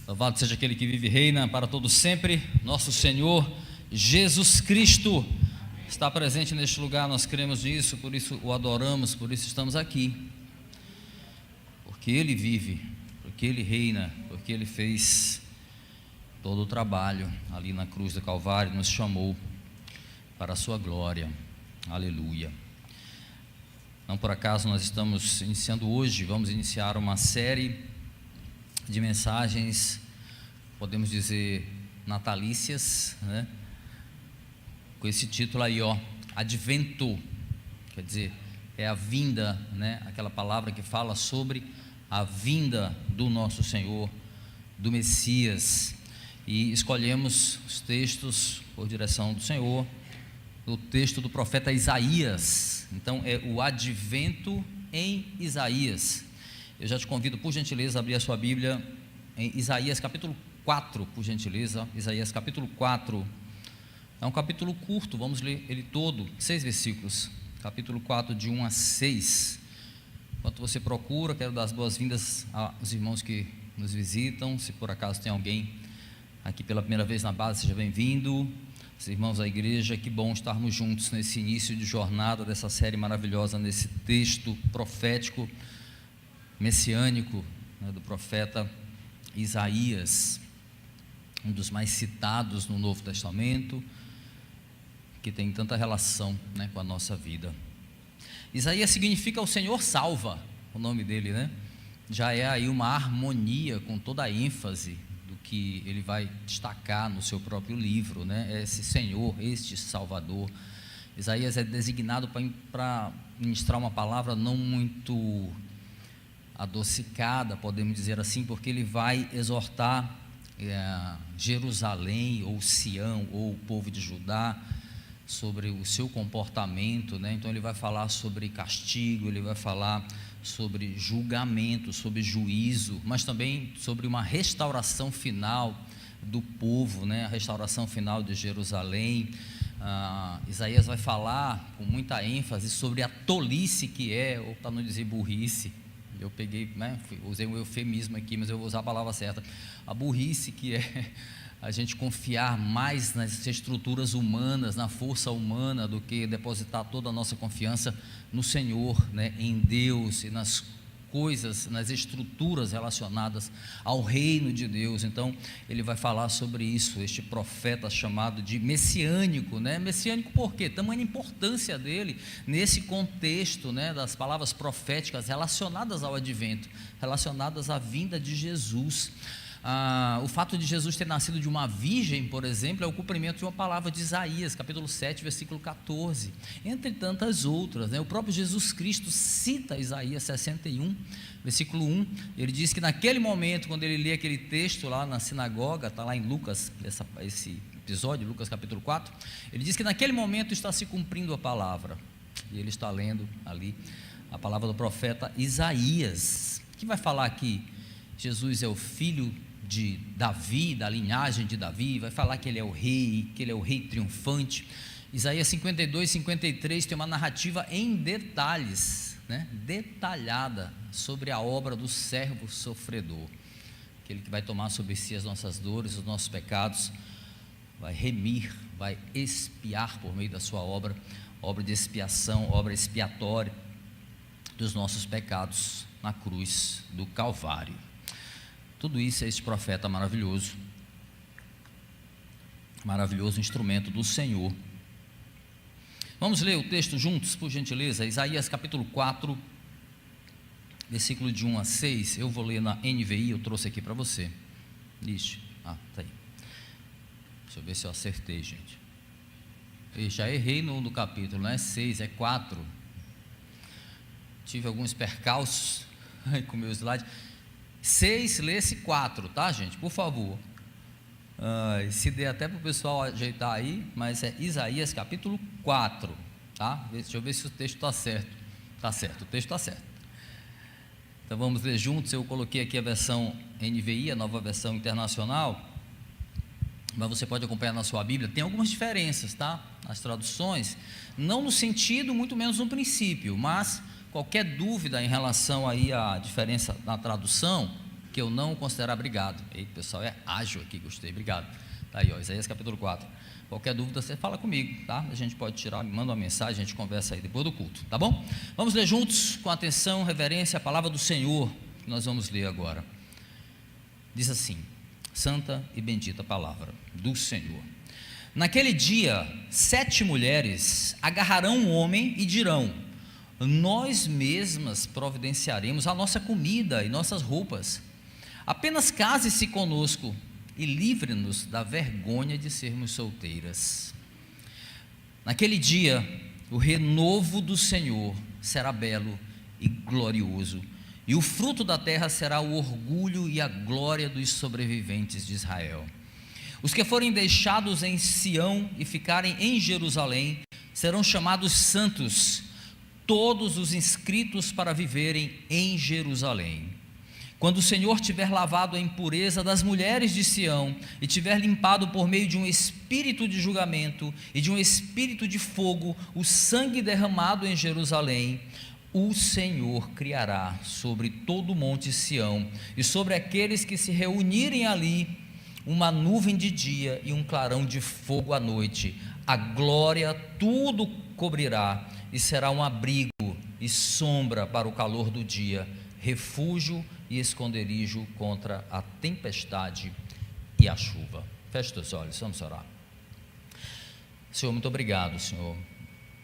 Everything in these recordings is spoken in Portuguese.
Louvado seja aquele que vive e reina para todo sempre, nosso Senhor Jesus Cristo está presente neste lugar, nós cremos nisso, por isso o adoramos, por isso estamos aqui, porque Ele vive, porque Ele reina, porque Ele fez todo o trabalho ali na cruz do Calvário, nos chamou para a sua glória, aleluia. Não por acaso nós estamos iniciando hoje, vamos iniciar uma série de mensagens, podemos dizer natalícias, né? Com esse título aí, Advento, quer dizer, é a vinda, né? Aquela palavra que fala sobre a vinda do nosso Senhor, do Messias, e escolhemos os textos por direção do Senhor, o texto do profeta Isaías. Então é o Advento em Isaías. Eu já te convido, por gentileza, a abrir a sua Bíblia em Isaías capítulo 4, por gentileza. Isaías capítulo 4, é um capítulo curto, vamos ler ele todo, 6 versículos, capítulo 4, de 1 a 6. Enquanto você procura, quero dar as boas-vindas aos irmãos que nos visitam. Se por acaso tem alguém aqui pela primeira vez na base, seja bem-vindo. Os irmãos da igreja, que bom estarmos juntos nesse início de jornada dessa série maravilhosa, nesse texto profético, messiânico, né, do profeta Isaías, um dos mais citados no Novo Testamento, que tem tanta relação, né, com a nossa vida. Isaías significa o Senhor salva, o nome dele, né? Já é aí uma harmonia com toda a ênfase do que ele vai destacar no seu próprio livro, né? Esse Senhor, este Salvador. Isaías é designado para ministrar uma palavra não muito adocicada, podemos dizer assim, porque ele vai exortar Jerusalém, ou Sião, ou o povo de Judá, sobre o seu comportamento, né? Então ele vai falar sobre castigo, ele vai falar sobre julgamento, sobre juízo, mas também sobre uma restauração final do povo, né? A restauração final de Jerusalém. Isaías vai falar com muita ênfase sobre a tolice que é, ou para não dizer burrice, eu peguei, né, usei um eufemismo aqui, mas eu vou usar a palavra certa, a burrice que é a gente confiar mais nas estruturas humanas, na força humana, do que depositar toda a nossa confiança no Senhor, né, em Deus e nas coisas, nas estruturas relacionadas ao reino de Deus. Então ele vai falar sobre isso, este profeta chamado de messiânico, né? Messiânico por quê? Tamanha importância dele nesse contexto, né, das palavras proféticas relacionadas ao advento, relacionadas à vinda de Jesus. O fato de Jesus ter nascido de uma virgem, por exemplo, é o cumprimento de uma palavra de Isaías, capítulo 7, versículo 14, entre tantas outras, né? O próprio Jesus Cristo cita Isaías 61, versículo 1, ele diz que naquele momento, quando ele lê aquele texto lá na sinagoga, está lá em Lucas, esse episódio, Lucas capítulo 4, ele diz que naquele momento está se cumprindo a palavra, e ele está lendo ali a palavra do profeta Isaías, que vai falar que Jesus é o filho de Davi, da linhagem de Davi, vai falar que ele é o rei, que ele é o rei triunfante. Isaías 52, 53 tem uma narrativa em detalhes, né, detalhada sobre a obra do servo sofredor, aquele que vai tomar sobre si as nossas dores, os nossos pecados, vai remir, vai expiar por meio da sua obra de expiação, obra expiatória dos nossos pecados na cruz do Calvário. Tudo isso é esse profeta maravilhoso, maravilhoso instrumento do Senhor. Vamos ler o texto juntos, por gentileza. Isaías capítulo 4, versículo de 1 a 6. Eu vou ler na NVI, eu trouxe aqui para você. Ixi, tá aí. Deixa eu ver se eu acertei, gente. Eu já errei no capítulo, não é 6, é 4. Tive alguns percalços aí com o meu slide. 6, lê-se 4, tá, gente? Por favor. Se der até para o pessoal ajeitar aí, mas é Isaías capítulo 4, tá? Deixa eu ver se o texto está certo. Está certo, o texto está certo. Então vamos ler juntos. Eu coloquei aqui a versão NVI, a nova versão internacional, mas você pode acompanhar na sua Bíblia. Tem algumas diferenças, tá? As traduções, não no sentido, muito menos no princípio, mas qualquer dúvida em relação aí à diferença na tradução, que eu não o considerará. Obrigado. Eita, o pessoal é ágil aqui, gostei, obrigado. Está aí, ó, Isaías capítulo 4. Qualquer dúvida, você fala comigo, tá? A gente pode tirar, me manda uma mensagem, a gente conversa aí depois do culto, tá bom? Vamos ler juntos, com atenção, reverência, a palavra do Senhor, que nós vamos ler agora. Diz assim: santa e bendita palavra do Senhor. Naquele dia, 7 mulheres agarrarão um homem e dirão: nós mesmas providenciaremos a nossa comida e nossas roupas. Apenas case-se conosco e livre-nos da vergonha de sermos solteiras. Naquele dia, o renovo do Senhor será belo e glorioso, e o fruto da terra será o orgulho e a glória dos sobreviventes de Israel. Os que forem deixados em Sião e ficarem em Jerusalém serão chamados santos, todos os inscritos para viverem em Jerusalém. Quando o Senhor tiver lavado a impureza das mulheres de Sião e tiver limpado por meio de um espírito de julgamento e de um espírito de fogo o sangue derramado em Jerusalém, o Senhor criará sobre todo o monte Sião e sobre aqueles que se reunirem ali uma nuvem de dia e um clarão de fogo à noite. A glória tudo cobrirá e será um abrigo e sombra para o calor do dia, refúgio e esconderijo contra a tempestade e a chuva. Feche os olhos, vamos orar. Senhor, muito obrigado, Senhor,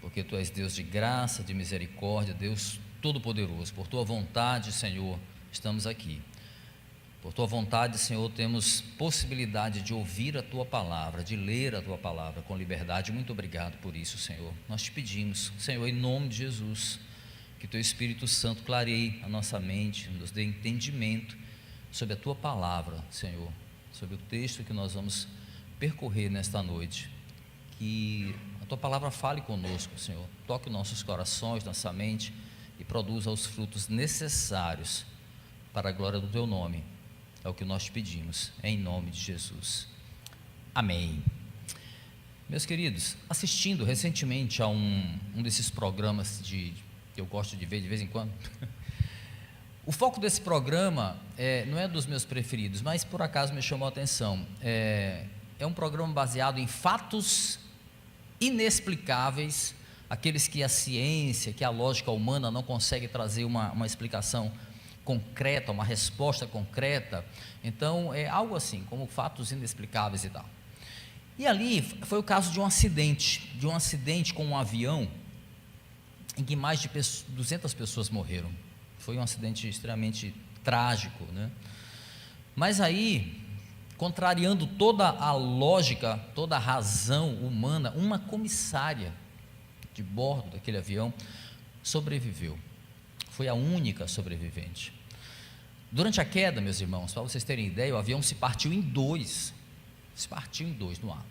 porque Tu és Deus de graça, de misericórdia, Deus Todo-Poderoso. Por Tua vontade, Senhor, estamos aqui. Por Tua vontade, Senhor, temos possibilidade de ouvir a Tua palavra, de ler a Tua palavra com liberdade. Muito obrigado por isso, Senhor. Nós te pedimos, Senhor, em nome de Jesus, que Teu Espírito Santo clareie a nossa mente, nos dê entendimento sobre a Tua palavra, Senhor, sobre o texto que nós vamos percorrer nesta noite. Que a Tua palavra fale conosco, Senhor, toque nossos corações, nossa mente e produza os frutos necessários para a glória do Teu nome. É o que nós te pedimos, em nome de Jesus. Amém. Meus queridos, assistindo recentemente a um desses programas que eu gosto de ver de vez em quando, o foco desse programa não é dos meus preferidos, mas por acaso me chamou a atenção. É um programa baseado em fatos inexplicáveis, aqueles que a ciência, que a lógica humana não consegue trazer uma explicação concreta, uma resposta concreta. Então é algo assim, como fatos inexplicáveis e tal. E ali foi o caso de um acidente com um avião, em que mais de 200 pessoas morreram. Foi um acidente extremamente trágico, né? Mas aí, contrariando toda a lógica, toda a razão humana, uma comissária de bordo daquele avião sobreviveu. Foi a única sobrevivente. Durante a queda, meus irmãos, para vocês terem ideia, o avião se partiu em dois no ar.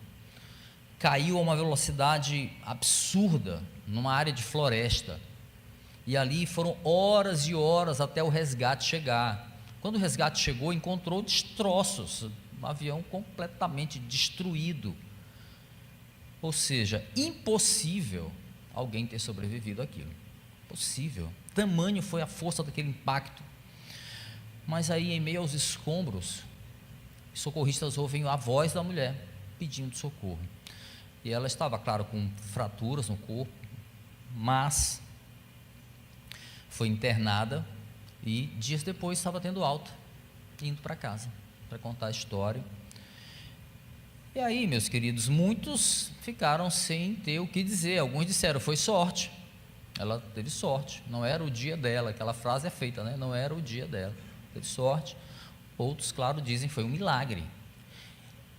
Caiu a uma velocidade absurda numa área de floresta, e ali foram horas e horas até o resgate chegar. Quando o resgate chegou, encontrou destroços, um avião completamente destruído. Ou seja, impossível alguém ter sobrevivido àquilo. Impossível. Tamanho foi a força daquele impacto. Mas aí, em meio aos escombros, os socorristas ouvem a voz da mulher pedindo socorro. E ela estava, claro, com fraturas no corpo, mas foi internada e dias depois estava tendo alta, indo para casa para contar a história. E aí, meus queridos, muitos ficaram sem ter o que dizer. Alguns disseram: foi sorte, ela teve sorte, não era o dia dela. Aquela frase é feita, né? Não era o dia dela, teve sorte. Outros, claro, dizem: foi um milagre.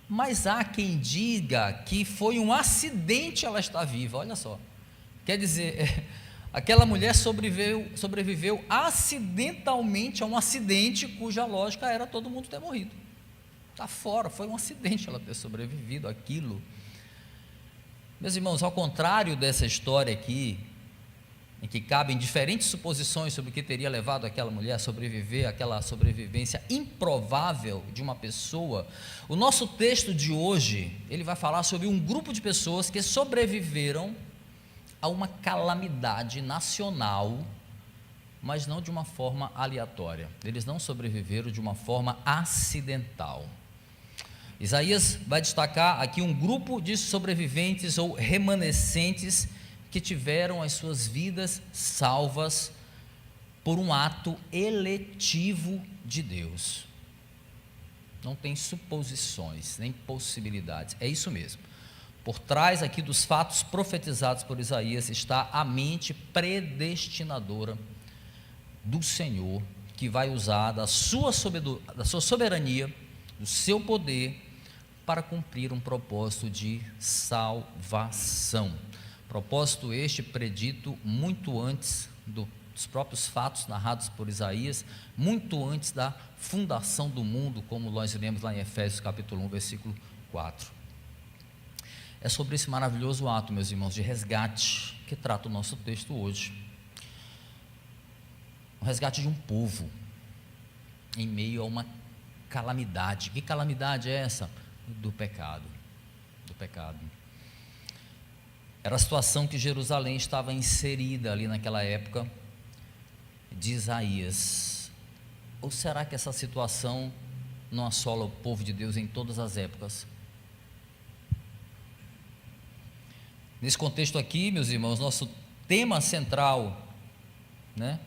Mas há quem diga que foi um acidente ela estar viva. Olha só, quer dizer, aquela mulher sobreviveu acidentalmente a um acidente cuja lógica era todo mundo ter morrido. Está fora, foi um acidente ela ter sobrevivido àquilo. Meus irmãos, ao contrário dessa história aqui, em que cabem diferentes suposições sobre o que teria levado aquela mulher a sobreviver, aquela sobrevivência improvável de uma pessoa, o nosso texto de hoje, ele vai falar sobre um grupo de pessoas que sobreviveram a uma calamidade nacional mas não de uma forma aleatória. Eles não sobreviveram de uma forma acidental. Isaías vai destacar aqui um grupo de sobreviventes ou remanescentes que tiveram as suas vidas salvas por um ato eletivo de Deus. Não tem suposições, nem possibilidades, é isso mesmo. Por trás aqui dos fatos profetizados por Isaías está a mente predestinadora do Senhor, que vai usar da sua soberania, do seu poder, para cumprir um propósito de salvação. Propósito este predito muito antes dos próprios fatos narrados por Isaías, muito antes da fundação do mundo, como nós lemos lá em Efésios capítulo 1, versículo 4. É sobre esse maravilhoso ato, meus irmãos, de resgate, que trata o nosso texto hoje. O resgate de um povo, em meio a uma calamidade. Que calamidade é essa? Do pecado. Era a situação que Jerusalém estava inserida ali naquela época de Isaías. Ou será que essa situação não assola o povo de Deus em todas as épocas? Nesse contexto aqui, meus irmãos, nosso tema central, né,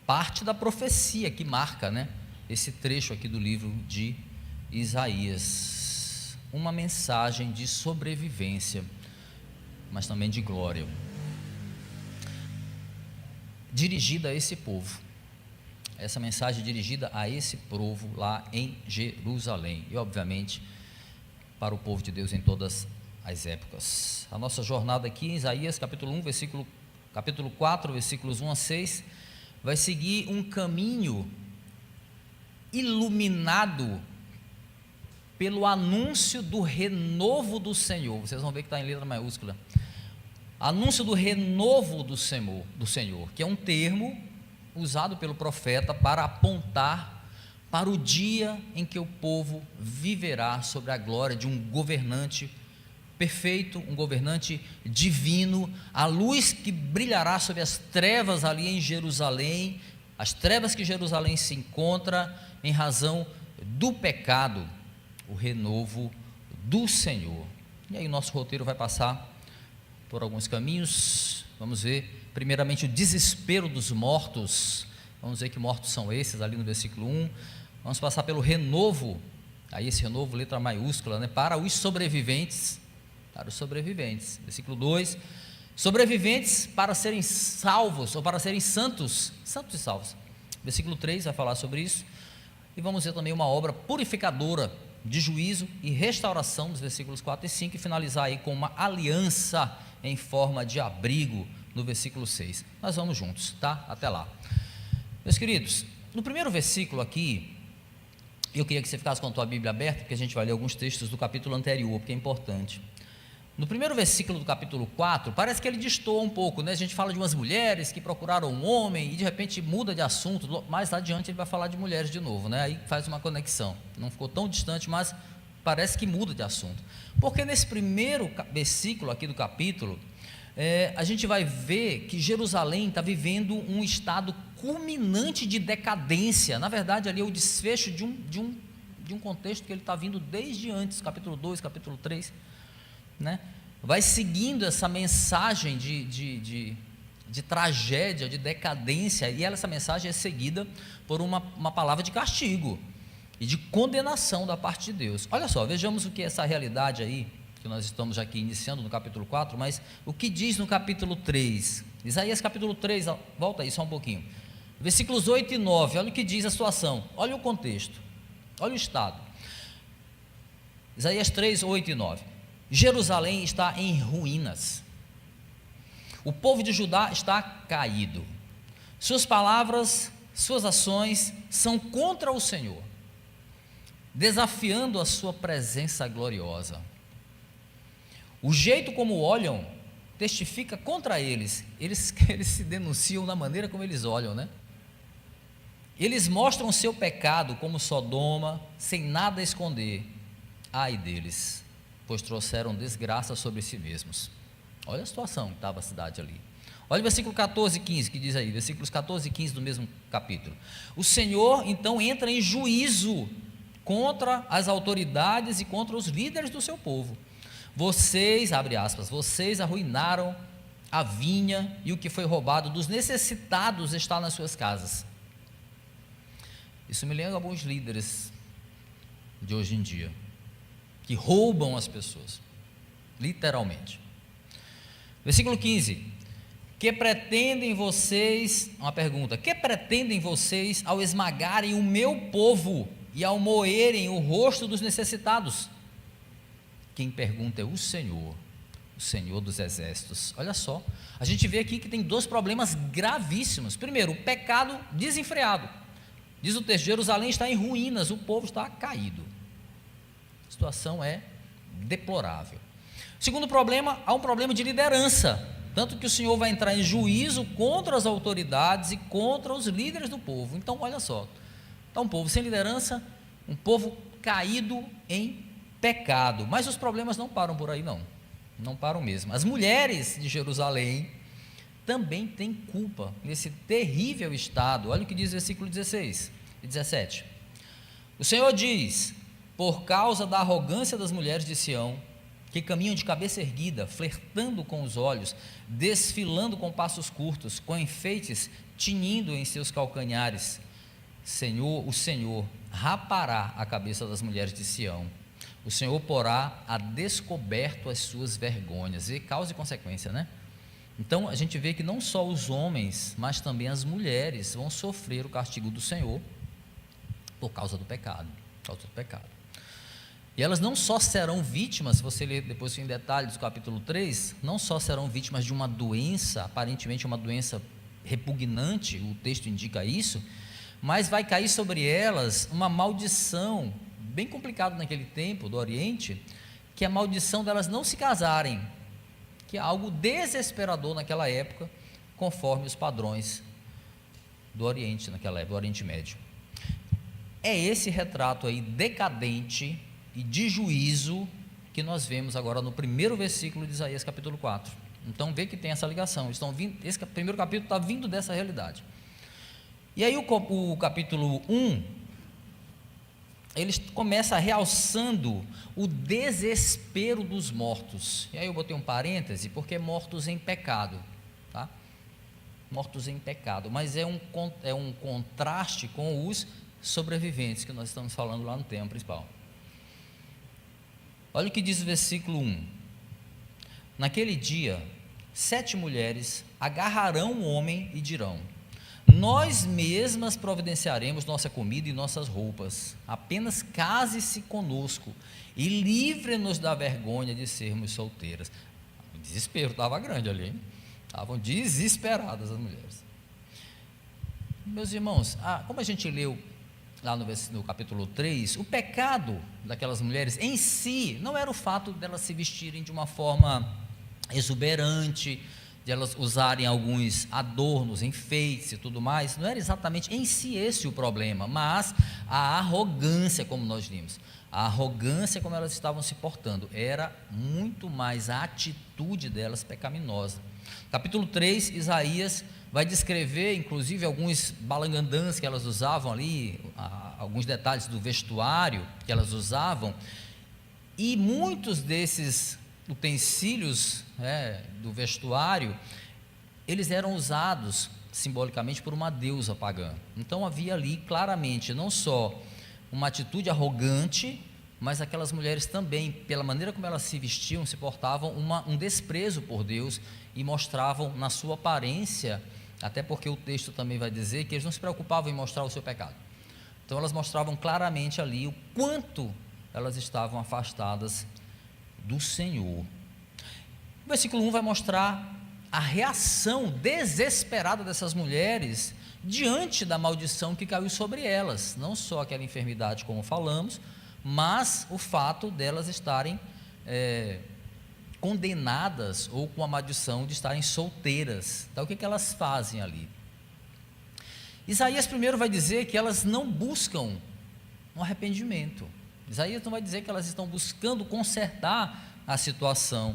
parte da profecia que marca, né, esse trecho aqui do livro de Isaías. Uma mensagem de sobrevivência, mas também de glória, dirigida a esse povo. Essa mensagem dirigida a esse povo lá em Jerusalém e obviamente para o povo de Deus em todas as épocas. A nossa jornada aqui em Isaías capítulo 1, capítulo 4, versículos 1 a 6, vai seguir um caminho iluminado pelo anúncio do renovo do Senhor. Vocês vão ver que está em letra maiúscula. Anúncio do renovo do Senhor, que é um termo usado pelo profeta para apontar para o dia em que o povo viverá sobre a glória de um governante perfeito, um governante divino, a luz que brilhará sobre as trevas ali em Jerusalém, as trevas que Jerusalém se encontra em razão do pecado, o renovo do Senhor. E aí o nosso roteiro vai passar por alguns caminhos. Vamos ver primeiramente o desespero dos mortos. Vamos ver que mortos são esses ali no versículo 1. Vamos passar pelo renovo, aí esse renovo, letra maiúscula, né, para os sobreviventes, versículo 2, sobreviventes para serem salvos, ou para serem santos e salvos. Versículo 3 vai falar sobre isso, e vamos ver também uma obra purificadora de juízo e restauração, dos versículos 4 e 5, e finalizar aí com uma aliança em forma de abrigo, no versículo 6, nós vamos juntos, tá? Até lá. Meus queridos, no primeiro versículo aqui, eu queria que você ficasse com a tua Bíblia aberta, porque a gente vai ler alguns textos do capítulo anterior, porque é importante. No primeiro versículo do capítulo 4, parece que ele destoa um pouco, né? A gente fala de umas mulheres que procuraram um homem e de repente muda de assunto, mais adiante ele vai falar de mulheres de novo, né? Aí faz uma conexão, não ficou tão distante, mas parece que muda de assunto, porque nesse primeiro versículo aqui do capítulo, a gente vai ver que Jerusalém está vivendo um estado culminante de decadência. Na verdade ali é o desfecho de um contexto que ele está vindo desde antes, capítulo 2, capítulo 3, né? Vai seguindo essa mensagem de tragédia, de decadência, e essa mensagem é seguida por uma palavra de castigo e de condenação da parte de Deus. Olha só, vejamos o que é essa realidade aí, que nós estamos aqui iniciando no capítulo 4, mas o que diz no capítulo 3, Isaías capítulo 3, volta aí só um pouquinho, versículos 8 e 9, olha o que diz a situação, olha o contexto, olha o estado. Isaías 3, 8 e 9, Jerusalém está em ruínas, o povo de Judá está caído, suas palavras, suas ações são contra o Senhor, desafiando a sua presença gloriosa. O jeito como olham testifica contra eles se denunciam da maneira como eles olham, né? Eles mostram o seu pecado como Sodoma, sem nada a esconder. Ai deles, pois trouxeram desgraça sobre si mesmos. Olha a situação que estava a cidade ali. Olha o versículo 14 e 15 que diz aí, versículos 14 e 15 do mesmo capítulo. O Senhor então entra em juízo contra as autoridades e contra os líderes do seu povo. Vocês, abre aspas, vocês arruinaram a vinha e o que foi roubado dos necessitados está nas suas casas. Isso me lembra alguns líderes de hoje em dia, que roubam as pessoas, literalmente. Versículo 15, que pretendem vocês, uma pergunta, que pretendem vocês ao esmagarem o meu povo e ao moerem o rosto dos necessitados? Quem pergunta é o Senhor dos exércitos. Olha só, a gente vê aqui que tem dois problemas gravíssimos. Primeiro, o pecado desenfreado. Diz o texto, Jerusalém está em ruínas, o povo está caído. A situação é deplorável. Segundo problema, há um problema de liderança, tanto que o Senhor vai entrar em juízo contra as autoridades e contra os líderes do povo. Então, olha só, está um povo sem liderança, um povo caído em pecado, mas os problemas não param por aí não param mesmo. As mulheres de Jerusalém também têm culpa nesse terrível estado. Olha o que diz o versículo 16 e 17, o Senhor diz, por causa da arrogância das mulheres de Sião, que caminham de cabeça erguida, flertando com os olhos, desfilando com passos curtos, com enfeites tinindo em seus calcanhares, o Senhor rapará a cabeça das mulheres de Sião, o Senhor porá a descoberto as suas vergonhas, e causa e consequência, né? Então a gente vê que não só os homens, mas também as mulheres vão sofrer o castigo do Senhor por causa do pecado, E elas não só serão vítimas, se você ler depois em detalhes do capítulo 3, não só serão vítimas de uma doença, aparentemente uma doença repugnante, o texto indica isso, mas vai cair sobre elas uma maldição, bem complicado naquele tempo do Oriente, que é a maldição delas não se casarem, que é algo desesperador naquela época, conforme os padrões do Oriente, naquela época, do Oriente Médio. É esse retrato aí decadente e de juízo que nós vemos agora no primeiro versículo de Isaías capítulo 4. Então vê que tem essa ligação, esse primeiro capítulo está vindo dessa realidade. E aí o capítulo 1, ele começa realçando o desespero dos mortos, e aí eu botei um parêntese, porque mortos em pecado, tá? Mortos em pecado, mas é um contraste com os sobreviventes, que nós estamos falando lá no tema principal. Olha o que diz o versículo 1, naquele dia, 7 mulheres agarrarão um homem e dirão, nós mesmas providenciaremos nossa comida e nossas roupas, apenas case-se conosco e livre-nos da vergonha de sermos solteiras. O desespero estava grande ali, hein? Estavam desesperadas as mulheres. Meus irmãos, como a gente leu lá no capítulo 3, o pecado daquelas mulheres em si não era o fato delas se vestirem de uma forma exuberante, de elas usarem alguns adornos, enfeites e tudo mais, não era exatamente em si esse o problema, mas a arrogância, como nós vimos, a arrogância como elas estavam se portando, era muito mais a atitude delas pecaminosa. Capítulo 3, Isaías vai descrever, inclusive, alguns balangandãs que elas usavam ali, alguns detalhes do vestuário que elas usavam, e muitos desses utensílios do vestuário, eles eram usados simbolicamente por uma deusa pagã. Então havia ali claramente não só uma atitude arrogante, mas aquelas mulheres também, pela maneira como elas se vestiam, se portavam, um desprezo por Deus, e mostravam na sua aparência, até porque o texto também vai dizer que eles não se preocupavam em mostrar o seu pecado. Então elas mostravam claramente ali o quanto elas estavam afastadas do Senhor. O versículo 1 vai mostrar a reação desesperada dessas mulheres diante da maldição que caiu sobre elas, não só aquela enfermidade como falamos, mas o fato delas estarem condenadas ou com a maldição de estarem solteiras. Então o que elas fazem ali? Isaías primeiro vai dizer que elas não buscam um arrependimento. Isaías não vai dizer que elas estão buscando consertar a situação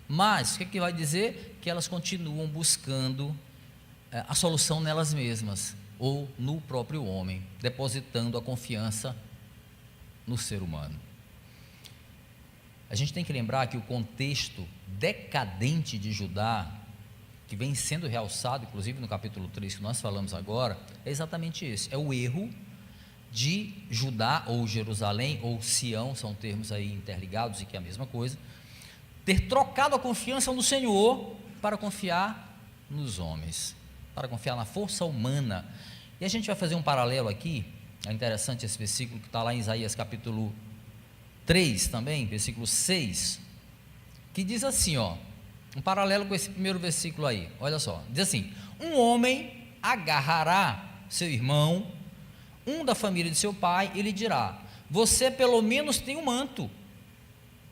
Mas o que vai dizer? Que elas continuam buscando a solução nelas mesmas, ou no próprio homem, depositando a confiança no ser humano. A gente tem que lembrar que o contexto decadente de Judá, que vem sendo realçado, inclusive no capítulo 3 que nós falamos agora, é exatamente esse, é o erro de Judá, ou Jerusalém, ou Sião, são termos aí interligados e que é a mesma coisa, ter trocado a confiança no Senhor para confiar nos homens, para confiar na força humana. E a gente vai fazer um paralelo aqui, é interessante esse versículo que está lá em Isaías capítulo 3 também, versículo 6, que diz assim, um paralelo com esse primeiro versículo aí, olha só, diz assim: um homem agarrará seu irmão, um da família de seu pai, e lhe dirá: você pelo menos tem um manto,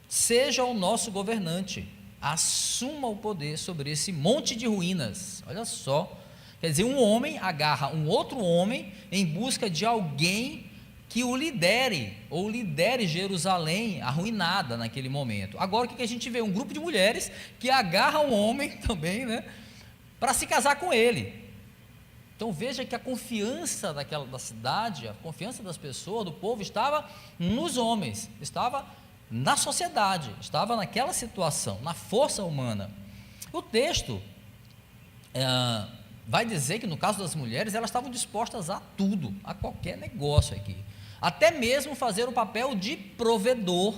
seja o nosso governante, assuma o poder sobre esse monte de ruínas. Olha só, quer dizer, um homem agarra um outro homem em busca de alguém que o lidere, ou lidere Jerusalém arruinada naquele momento. Agora o que a gente vê? Um grupo de mulheres que agarra um homem também, para se casar com ele. Então veja que a confiança da cidade, a confiança das pessoas, do povo, estava nos homens, estava na sociedade, estava naquela situação, na força humana. O texto vai dizer que no caso das mulheres, elas estavam dispostas a tudo, a qualquer negócio aqui, até mesmo fazer o papel de provedor,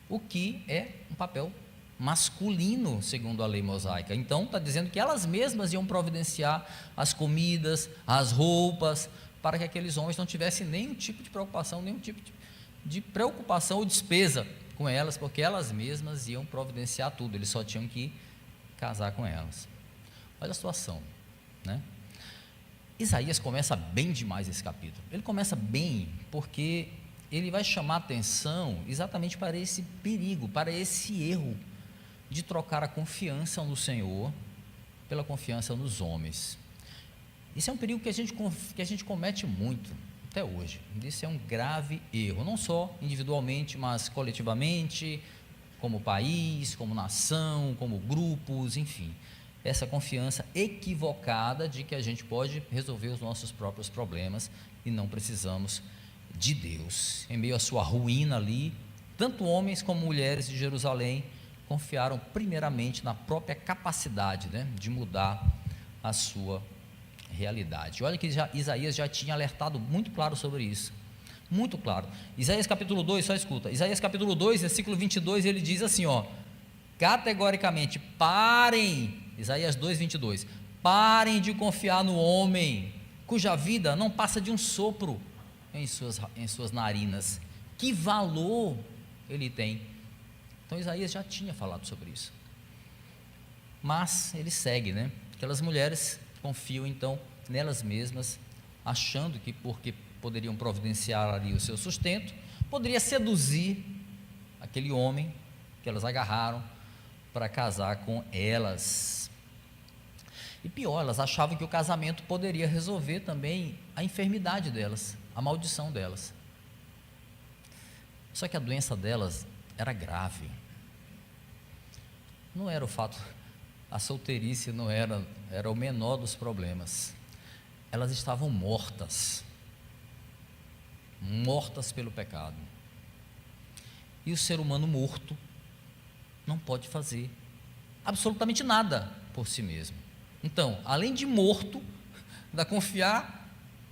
o que é um papel masculino, segundo a lei mosaica. Então está dizendo que elas mesmas iam providenciar as comidas, as roupas, para que aqueles homens não tivessem nenhum tipo de preocupação, nenhum tipo de preocupação ou despesa com elas, porque elas mesmas iam providenciar tudo, eles só tinham que casar com elas. Olha a situação, Isaías começa bem demais esse capítulo. Ele começa bem porque ele vai chamar atenção exatamente para esse perigo, para esse erro de trocar a confiança no Senhor pela confiança nos homens. Isso é um perigo que a gente comete muito até hoje. Isso é um grave erro, não só individualmente, mas coletivamente, como país, como nação, como grupos, enfim. Essa confiança equivocada de que a gente pode resolver os nossos próprios problemas e não precisamos de Deus. Em meio à sua ruína ali, tanto homens como mulheres de Jerusalém confiaram primeiramente na própria capacidade de mudar a sua realidade. Olha que Isaías já tinha alertado muito claro sobre isso, muito claro. Isaías capítulo 2, só escuta, Isaías capítulo 2, versículo 22, ele diz assim, categoricamente, parem, Isaías 2, 22, parem de confiar no homem, cuja vida não passa de um sopro em suas narinas. Que valor ele tem? Então Isaías já tinha falado sobre isso, mas ele segue, aquelas mulheres confiam então nelas mesmas, achando que porque poderiam providenciar ali o seu sustento, poderia seduzir aquele homem que elas agarraram para casar com elas. E pior, elas achavam que o casamento poderia resolver também a enfermidade delas, a maldição delas. Só que a doença delas era grave. Não era o fato, a solteirice não era o menor dos problemas. Elas estavam mortas pelo pecado. E o ser humano morto não pode fazer absolutamente nada por si mesmo. Então, além de morto, dá confiar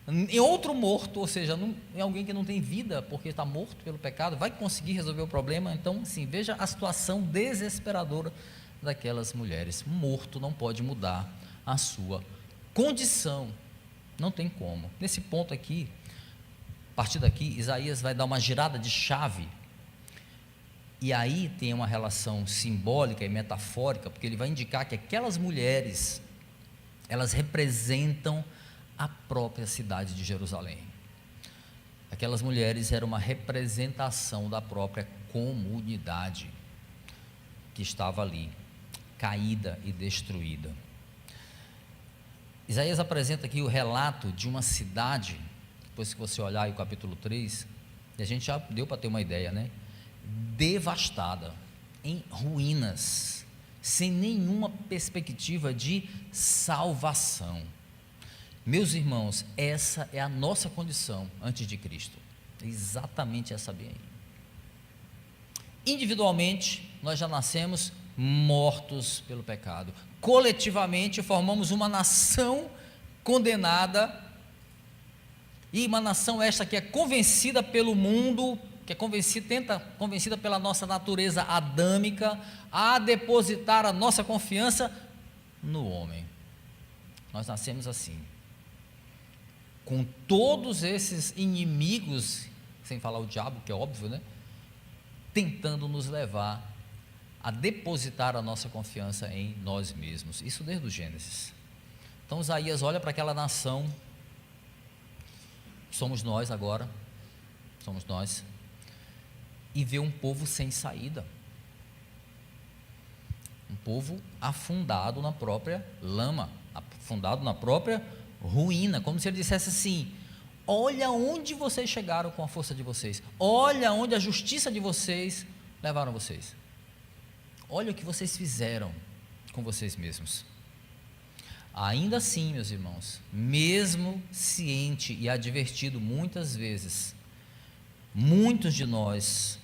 em outro morto, ou seja, em alguém que não tem vida porque está morto pelo pecado, vai conseguir resolver o problema. Então, sim, veja a situação desesperadora daquelas mulheres. Morto não pode mudar a sua condição, não tem como. Nesse ponto aqui, a partir daqui, Isaías vai dar uma girada de chave, e aí tem uma relação simbólica e metafórica, porque ele vai indicar que aquelas mulheres, elas representam a própria cidade de Jerusalém. Aquelas mulheres eram uma representação da própria comunidade que estava ali, caída e destruída. Isaías apresenta aqui o relato de uma cidade, depois que você olhar aí o capítulo 3, e a gente já deu para ter uma ideia, devastada, em ruínas, sem nenhuma perspectiva de salvação. Meus irmãos, essa é a nossa condição antes de Cristo, exatamente essa bem aí. Individualmente, nós já nascemos mortos pelo pecado. Coletivamente, formamos uma nação condenada, e uma nação esta que é convencida pelo mundo, que é convencida pela nossa natureza adâmica, a depositar a nossa confiança no homem. Nós nascemos assim, com todos esses inimigos, sem falar o diabo, que é óbvio, né? Tentando nos levar a depositar a nossa confiança em nós mesmos, isso desde o Gênesis. Então Isaías olha para aquela nação, somos nós agora, somos nós, e vê um povo sem saída, um povo afundado na própria lama, afundado na própria ruína, como se ele dissesse assim: olha onde vocês chegaram com a força de vocês, olha onde a justiça de vocês levaram vocês, olha o que vocês fizeram com vocês mesmos. Ainda assim, meus irmãos, mesmo ciente e advertido muitas vezes, muitos de nós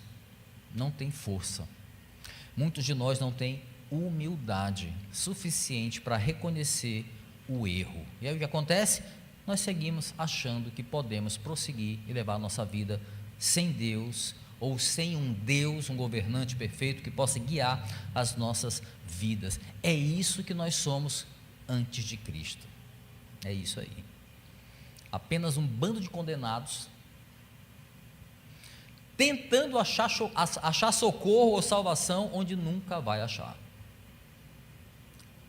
não têm força, muitos de nós não têm humildade suficiente para reconhecer o erro. E aí o que acontece? Nós seguimos achando que podemos prosseguir e levar a nossa vida sem Deus, ou sem um Deus, um governante perfeito que possa guiar as nossas vidas. É isso que nós somos antes de Cristo, é isso aí, apenas um bando de condenados, tentando achar socorro ou salvação onde nunca vai achar.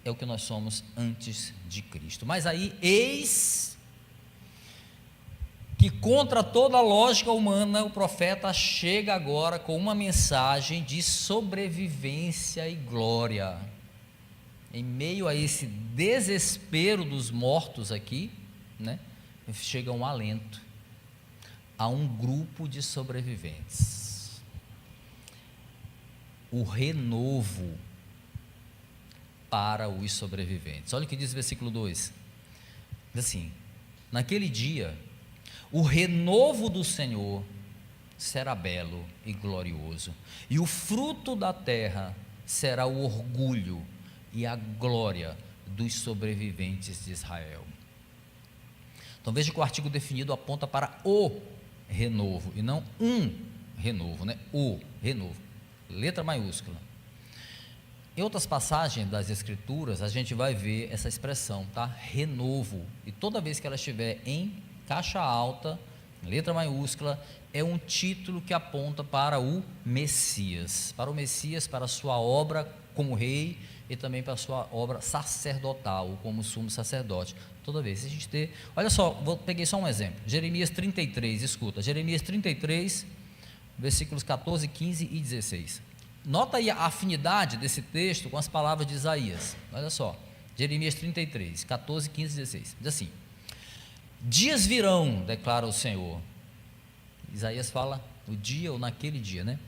É o que nós somos antes de Cristo. Mas aí, eis que contra toda a lógica humana, o profeta chega agora com uma mensagem de sobrevivência e glória. Em meio a esse desespero dos mortos aqui, né, chega um alento a um grupo de sobreviventes, o renovo para os sobreviventes. Olha o que diz o versículo 2, diz assim: naquele dia, o renovo do Senhor será belo e glorioso, e o fruto da terra será o orgulho e a glória dos sobreviventes de Israel. Então veja que o artigo definido aponta para o renovo, e não um renovo, né? O renovo, letra maiúscula. Em outras passagens das Escrituras, a gente vai ver essa expressão, tá? Renovo, e toda vez que ela estiver em caixa alta, letra maiúscula, é um título que aponta para o Messias, para a sua obra como rei, e também para a sua obra sacerdotal, como sumo sacerdote. Toda vez, se a gente ter, olha só, peguei só um exemplo, Jeremias 33, escuta, Jeremias 33, versículos 14, 15 e 16, nota aí a afinidade desse texto com as palavras de Isaías, olha só, Jeremias 33, 14, 15 e 16, diz assim: dias virão, declara o Senhor. Isaías fala no dia ou naquele dia, né?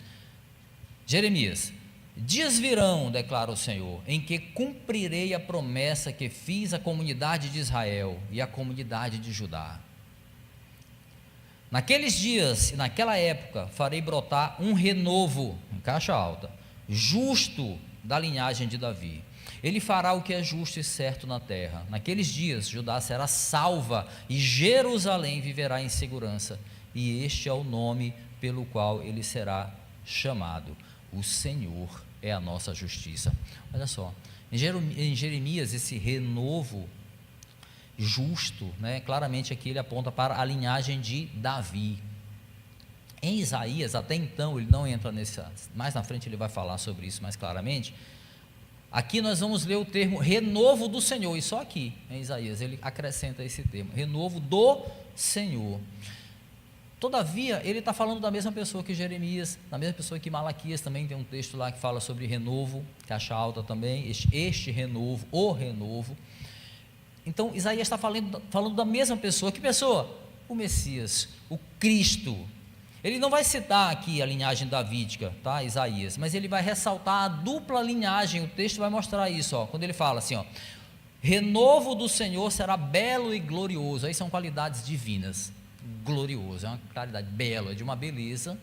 Jeremias: dias virão, declara o Senhor, em que cumprirei a promessa que fiz à comunidade de Israel e à comunidade de Judá. Naqueles dias e naquela época farei brotar um renovo, em caixa alta, justo da linhagem de Davi. Ele fará o que é justo e certo na terra. Naqueles dias Judá será salva e Jerusalém viverá em segurança. E este é o nome pelo qual ele será chamado: o Senhor é a nossa justiça. Olha só, em Jeremias, esse renovo justo, né, claramente aqui ele aponta para a linhagem de Davi. Em Isaías, até então, ele não entra nesse, mais na frente ele vai falar sobre isso mais claramente. Aqui nós vamos ler o termo renovo do Senhor, e só aqui em Isaías ele acrescenta esse termo, renovo do Senhor. Todavia, ele está falando da mesma pessoa que Jeremias, da mesma pessoa que Malaquias, também tem um texto lá que fala sobre renovo, caixa alta também, este renovo, o renovo. Então, Isaías está falando da mesma pessoa. Que pessoa? O Messias, o Cristo. Ele não vai citar aqui a linhagem davídica, tá? Isaías, mas ele vai ressaltar a dupla linhagem. O texto vai mostrar isso, ó, quando ele fala assim, ó, renovo do Senhor será belo e glorioso. Aí são qualidades divinas. Glorioso é uma claridade, belo é de uma beleza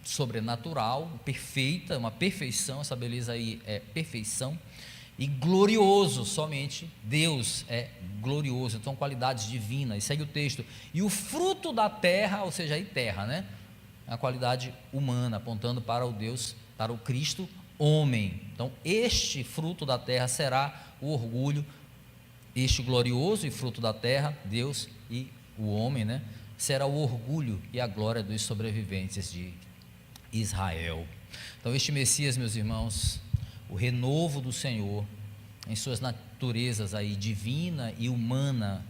sobrenatural, perfeita, uma perfeição. Essa beleza aí é perfeição. E glorioso, somente Deus é glorioso. Então, qualidades divinas. E segue o texto. E o fruto da terra, ou seja, aí terra, né? É a qualidade humana, apontando para o Deus, para o Cristo homem. Então, este fruto da terra será o orgulho, este glorioso e fruto da terra, Deus e o homem, né? Será o orgulho e a glória dos sobreviventes de Israel. Então, este Messias, meus irmãos, o renovo do Senhor, em suas naturezas aí, divina e humana,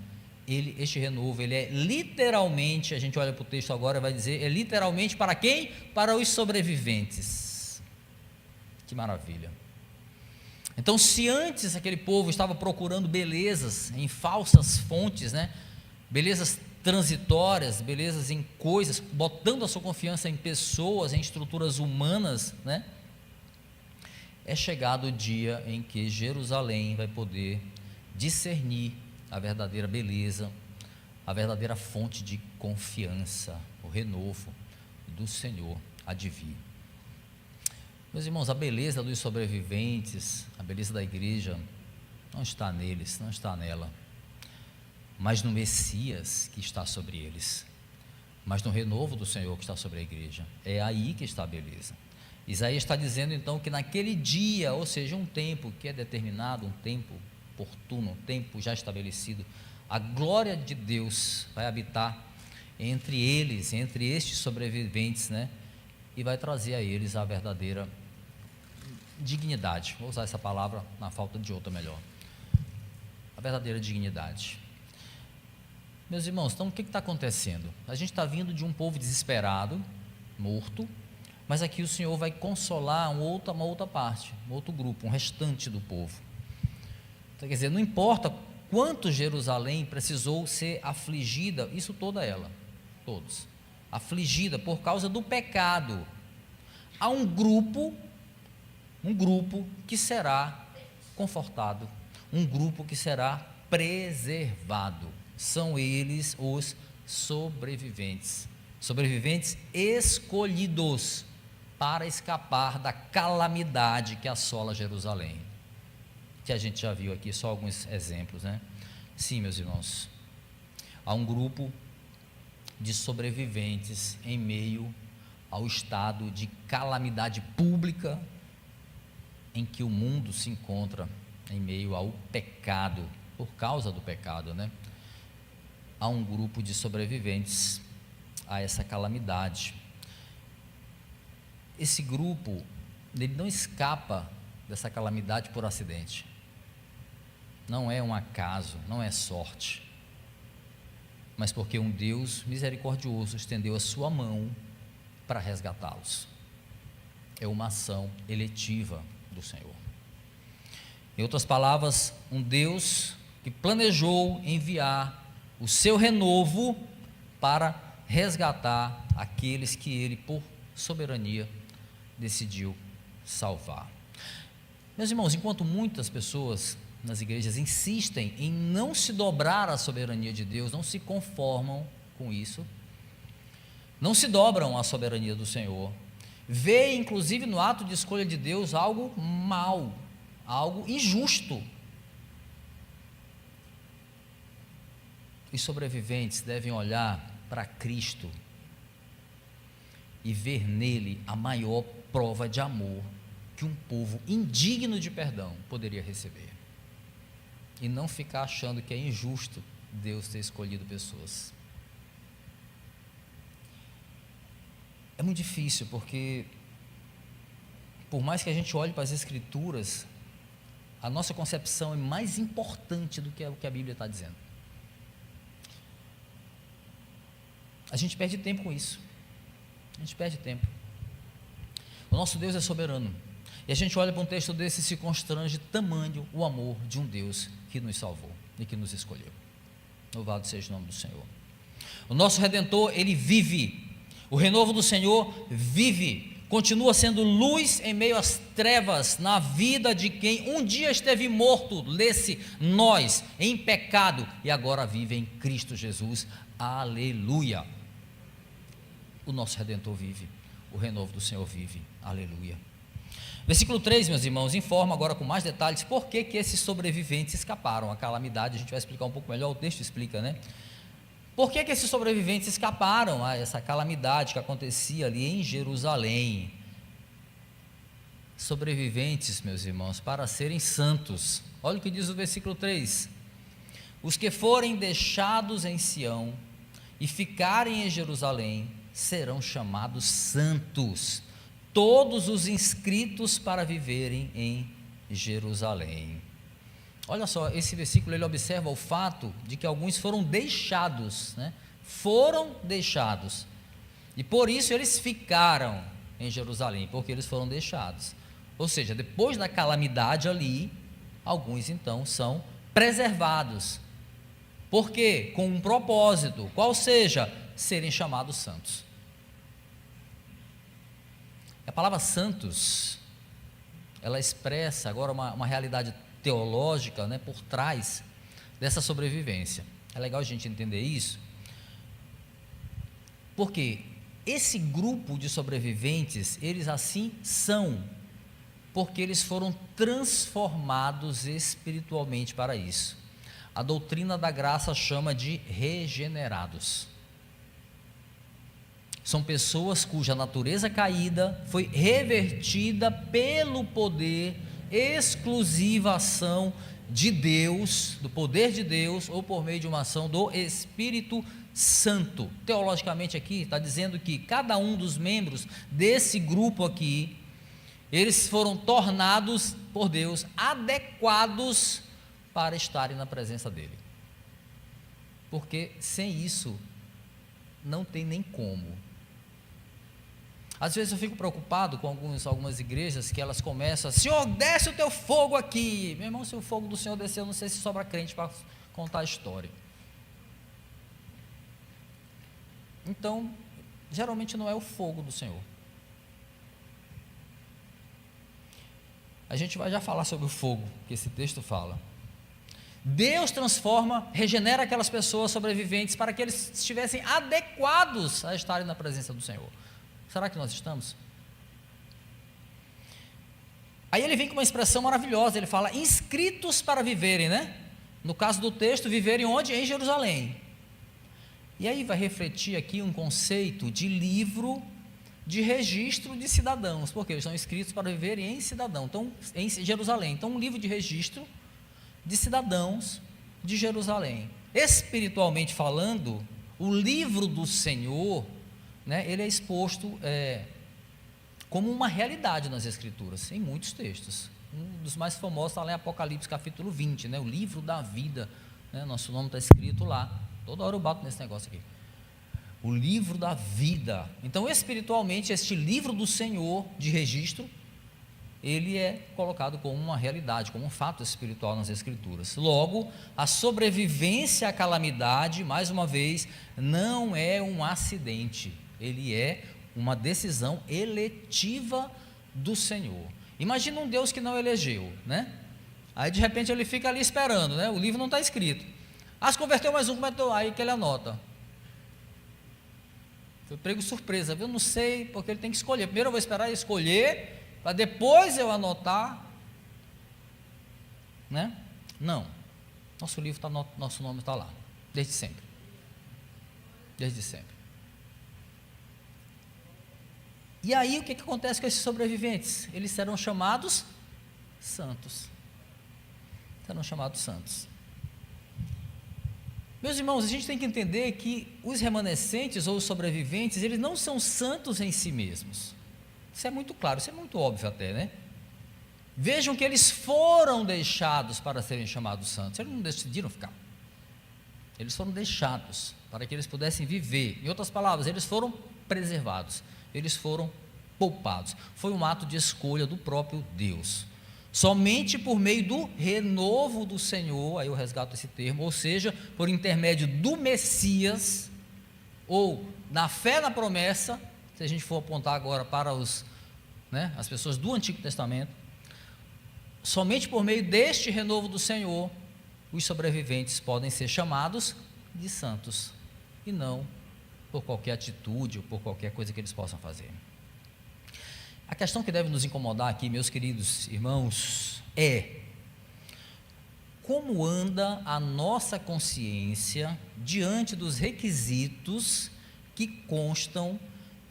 este renovo, ele é literalmente, a gente olha para o texto agora, vai dizer, é literalmente para quem? Para os sobreviventes. Que maravilha. Então, se antes aquele povo estava procurando belezas em falsas fontes, né? Belezas transitórias, belezas em coisas, botando a sua confiança em pessoas, em estruturas humanas, né? É chegado o dia em que Jerusalém vai poder discernir a verdadeira beleza, a verdadeira fonte de confiança, o renovo do Senhor há de vir. Meus irmãos, a beleza dos sobreviventes, a beleza da igreja, não está neles, não está nela, mas no Messias que está sobre eles, mas no renovo do Senhor que está sobre a igreja. É aí que está a beleza. Isaías está dizendo então que naquele dia, ou seja, um tempo que é determinado, um tempo oportuno, um tempo já estabelecido, a glória de Deus vai habitar entre eles, entre estes sobreviventes, né? E vai trazer a eles a verdadeira dignidade. Vou usar essa palavra na falta de outra melhor. A verdadeira dignidade. Meus irmãos, então o que está acontecendo? A gente está vindo de um povo desesperado, morto, mas aqui o Senhor vai consolar uma outra parte, um outro grupo, um restante do povo. Então, quer dizer, não importa quanto Jerusalém precisou ser afligida, isso toda ela, todos, afligida por causa do pecado, há um grupo que será confortado, um grupo que será preservado, são eles os sobreviventes escolhidos para escapar da calamidade que assola Jerusalém, que a gente já viu aqui, só alguns exemplos, né? Sim, meus irmãos, há um grupo de sobreviventes em meio ao estado de calamidade pública em que o mundo se encontra, em meio ao pecado, por causa do pecado, né? Há um grupo de sobreviventes a essa calamidade. Esse grupo, ele não escapa dessa calamidade por acidente, não é um acaso, não é sorte, mas porque um Deus misericordioso estendeu a sua mão para resgatá-los. É uma ação eletiva do Senhor. Em outras palavras, um Deus que planejou enviar o seu renovo para resgatar aqueles que ele, por soberania, decidiu salvar. Meus irmãos, enquanto muitas pessoas nas igrejas insistem em não se dobrar à soberania de Deus, não se conformam com isso, não se dobram à soberania do Senhor, vê inclusive no ato de escolha de Deus algo mal, algo injusto. Os sobreviventes devem olhar para Cristo e ver nele a maior prova de amor que um povo indigno de perdão poderia receber, e não ficar achando que é injusto Deus ter escolhido pessoas. É muito difícil, porque por mais que a gente olhe para as Escrituras, a nossa concepção é mais importante do que o que a Bíblia está dizendo. A gente perde tempo com isso, a gente perde tempo. O nosso Deus é soberano, e a gente olha para um texto desse e se constrange tamanho o amor de um Deus que nos salvou e que nos escolheu. Louvado seja o nome do Senhor. O nosso Redentor, ele vive, O renovo do Senhor vive, continua sendo luz em meio às trevas, na vida de quem um dia esteve morto, lê-se nós, em pecado, e agora vive em Cristo Jesus. Aleluia! O nosso Redentor vive, o renovo do Senhor vive. Aleluia! Versículo 3, meus irmãos, informa agora com mais detalhes por que esses sobreviventes escaparam à calamidade. A gente vai explicar um pouco melhor, o texto explica, né? Por que esses sobreviventes escaparam a essa calamidade que acontecia ali em Jerusalém? Sobreviventes, meus irmãos, para serem santos. Olha o que diz o versículo 3: os que forem deixados em Sião e ficarem em Jerusalém serão chamados santos, todos os inscritos para viverem em Jerusalém. Olha só, esse versículo ele observa o fato de que alguns foram deixados, né? Foram deixados, e por isso eles ficaram em Jerusalém, porque eles foram deixados. Ou seja, depois da calamidade ali, alguns então são preservados. Por quê? Com um propósito, qual seja? Serem chamados santos. A palavra santos, ela expressa agora uma realidade teológica, né, por trás dessa sobrevivência. É legal a gente entender isso, porque esse grupo de sobreviventes, eles assim são, porque eles foram transformados espiritualmente para isso. A doutrina da graça chama de regenerados. São pessoas cuja natureza caída foi revertida pelo poder, exclusiva ação de Deus, do poder de Deus, ou por meio de uma ação do Espírito Santo. Teologicamente aqui está dizendo que cada um dos membros desse grupo aqui, eles foram tornados por Deus adequados para estarem na presença dele, porque sem isso não tem nem como. Às vezes eu fico preocupado com algumas igrejas que elas começam: Senhor, desce o teu fogo aqui. Meu irmão, se o fogo do Senhor descer, eu não sei se sobra crente para contar a história. Então, geralmente não é o fogo do Senhor. A gente vai já falar sobre o fogo, que esse texto fala. Deus transforma, regenera aquelas pessoas sobreviventes para que eles estivessem adequados a estarem na presença do Senhor. Será que nós estamos? Aí ele vem com uma expressão maravilhosa, ele fala: inscritos para viverem, né? No caso do texto, viverem onde? Em Jerusalém. E aí vai refletir aqui um conceito de livro de registro de cidadãos, porque eles são inscritos para viverem em cidadão, então, em Jerusalém. Então, um livro de registro de cidadãos de Jerusalém. Espiritualmente falando, o livro do Senhor, né, ele é exposto como uma realidade nas Escrituras, em muitos textos. Um dos mais famosos está lá em Apocalipse capítulo 20, né, o livro da vida, né, nosso nome está escrito lá. Toda hora eu bato nesse negócio aqui. O livro da vida. Então, espiritualmente, este livro do Senhor de registro, ele é colocado como uma realidade, como um fato espiritual nas Escrituras. Logo, a sobrevivência à calamidade, mais uma vez, não é um acidente, ele é uma decisão eletiva do Senhor. Imagina um Deus que não elegeu, né? Aí de repente ele fica ali esperando, né? O livro não está escrito. Ah, se converteu mais um, aí que ele anota. Foi prego surpresa, viu? Não sei, porque ele tem que escolher. Primeiro eu vou esperar ele escolher, para depois eu anotar, né? Não, nosso livro está, nosso nome está lá, desde sempre. Desde sempre. E aí o que acontece com esses sobreviventes? Eles serão chamados santos. Serão chamados santos. Meus irmãos, a gente tem que entender que os remanescentes ou os sobreviventes, eles não são santos em si mesmos. Isso é muito claro, isso é muito óbvio até, né? Vejam que eles foram deixados para serem chamados santos. Eles não decidiram ficar. Eles foram deixados para que eles pudessem viver. Em outras palavras, eles foram preservados. Eles foram poupados. Foi um ato de escolha do próprio Deus. Somente por meio do renovo do Senhor, aí eu resgato esse termo, ou seja, por intermédio do Messias, ou na fé na promessa, se a gente for apontar agora para as pessoas do Antigo Testamento, somente por meio deste renovo do Senhor, os sobreviventes podem ser chamados de santos, e não por qualquer atitude ou por qualquer coisa que eles possam fazer. A questão que deve nos incomodar aqui, meus queridos irmãos, é: como anda a nossa consciência diante dos requisitos que constam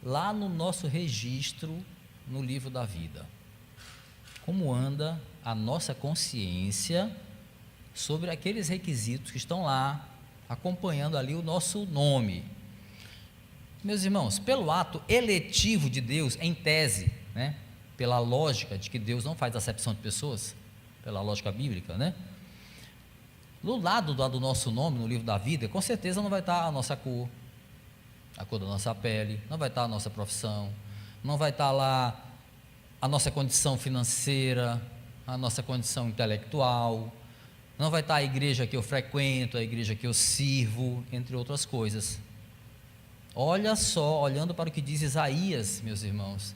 lá no nosso registro no livro da vida? Como anda a nossa consciência sobre aqueles requisitos que estão lá, acompanhando ali o nosso nome? Meus irmãos, pelo ato eletivo de Deus, em tese, pela lógica de que Deus não faz acepção de pessoas, pela lógica bíblica, do lado do nosso nome no livro da vida, com certeza não vai estar a nossa cor, a cor da nossa pele, não vai estar a nossa profissão, não vai estar lá a nossa condição financeira, a nossa condição intelectual, não vai estar a igreja que eu frequento, a igreja que eu sirvo, entre outras coisas. Olha só, olhando para o que diz Isaías, meus irmãos,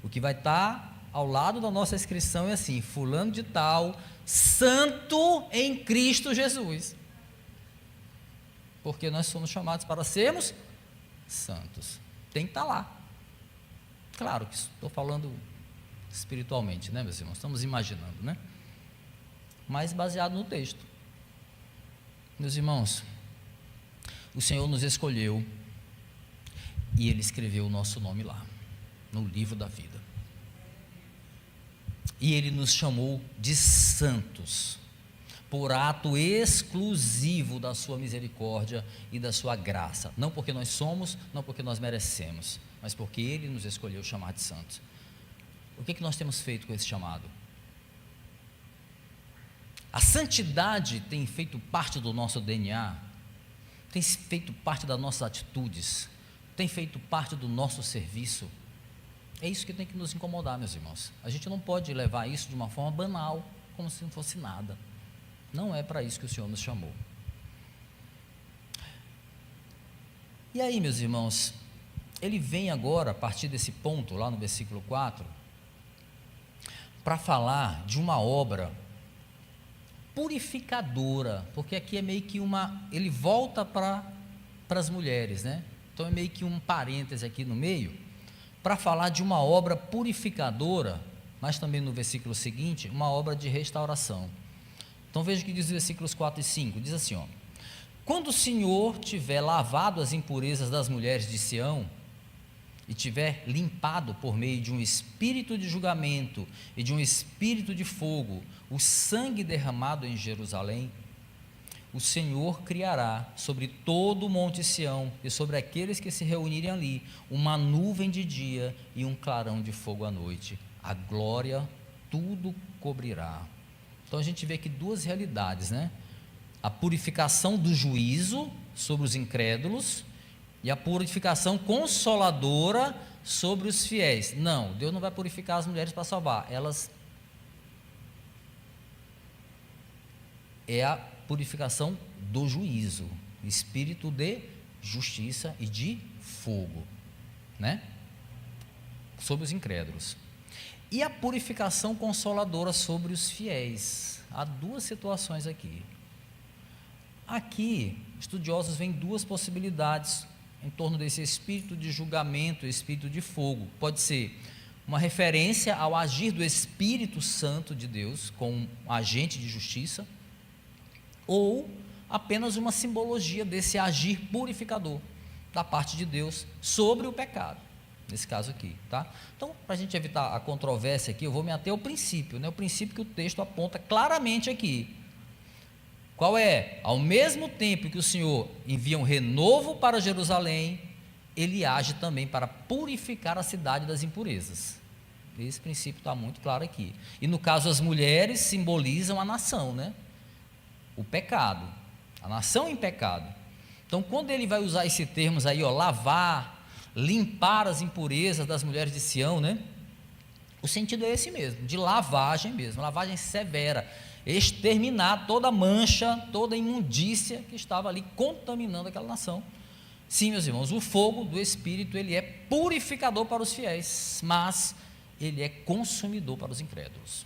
o que vai estar ao lado da nossa inscrição é assim: fulano de tal, santo em Cristo Jesus, porque nós somos chamados para sermos santos, tem que estar lá. Claro que estou falando espiritualmente, meus irmãos, estamos imaginando, mas baseado no texto. Meus irmãos, o Senhor nos escolheu e Ele escreveu o nosso nome lá, no livro da vida, e Ele nos chamou de santos, por ato exclusivo da sua misericórdia e da sua graça, não porque nós somos, não porque nós merecemos, mas porque Ele nos escolheu chamar de santos. O que nós temos feito com esse chamado? A santidade tem feito parte do nosso DNA, tem feito parte das nossas atitudes, tem feito parte do nosso serviço. É isso que tem que nos incomodar, meus irmãos. A gente não pode levar isso de uma forma banal, como se não fosse nada. Não é para isso que o Senhor nos chamou. E aí, meus irmãos, ele vem agora, a partir desse ponto, lá no versículo 4, para falar de uma obra purificadora, porque aqui é meio que ele volta para as mulheres, então é meio que um parêntese aqui no meio, para falar de uma obra purificadora, mas também no versículo seguinte, uma obra de restauração. Então veja o que diz os versículos 4 e 5, diz assim: quando o Senhor tiver lavado as impurezas das mulheres de Sião, e tiver limpado por meio de um espírito de julgamento e de um espírito de fogo o sangue derramado em Jerusalém, o Senhor criará sobre todo o monte Sião e sobre aqueles que se reunirem ali uma nuvem de dia e um clarão de fogo à noite. A glória tudo cobrirá. Então a gente vê aqui duas realidades, a purificação do juízo sobre os incrédulos e a purificação consoladora sobre os fiéis. Não, Deus não vai purificar as mulheres para salvar, é a purificação do juízo, espírito de justiça e de fogo, sobre os incrédulos. E a purificação consoladora sobre os fiéis. Há duas situações aqui. Aqui, estudiosos veem duas possibilidades em torno desse espírito de julgamento, espírito de fogo. Pode ser uma referência ao agir do Espírito Santo de Deus como um agente de justiça, ou apenas uma simbologia desse agir purificador da parte de Deus sobre o pecado, nesse caso aqui, tá? Então, para a gente evitar a controvérsia aqui, eu vou me ater ao princípio, o princípio que o texto aponta claramente aqui. Qual é? Ao mesmo tempo que o Senhor envia um renovo para Jerusalém, Ele age também para purificar a cidade das impurezas. Esse princípio está muito claro aqui. E no caso, as mulheres simbolizam a nação, o pecado, a nação em pecado. Então, quando ele vai usar esses termos aí, lavar, limpar as impurezas das mulheres de Sião, o sentido é esse mesmo, de lavagem mesmo, lavagem severa, exterminar toda mancha, toda imundícia que estava ali contaminando aquela nação. Sim, meus irmãos, o fogo do Espírito, ele é purificador para os fiéis, mas ele é consumidor para os incrédulos.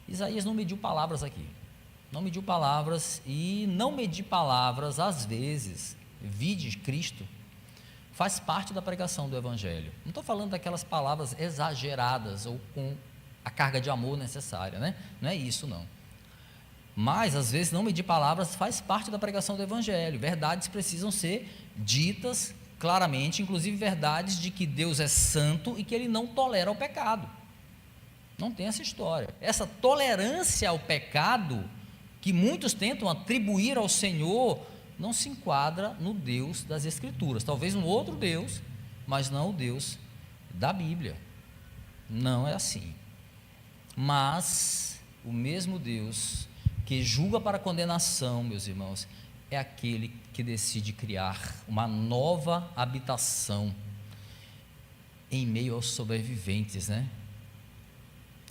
Isaías não mediu palavras aqui, não mediu palavras, e não medir palavras, às vezes, vide Cristo, faz parte da pregação do Evangelho. Não estou falando daquelas palavras exageradas ou com a carga de amor necessária, né? Não é isso, não. Mas, às vezes, não medir palavras faz parte da pregação do Evangelho. Verdades precisam ser ditas claramente, inclusive verdades de que Deus é santo e que Ele não tolera o pecado. Não tem essa história. Essa tolerância ao pecado, que muitos tentam atribuir ao Senhor, não se enquadra no Deus das Escrituras. Talvez um outro Deus, mas não o Deus da Bíblia. Não é assim. Mas o mesmo Deus que julga para condenação, meus irmãos, é aquele que decide criar uma nova habitação em meio aos sobreviventes, né?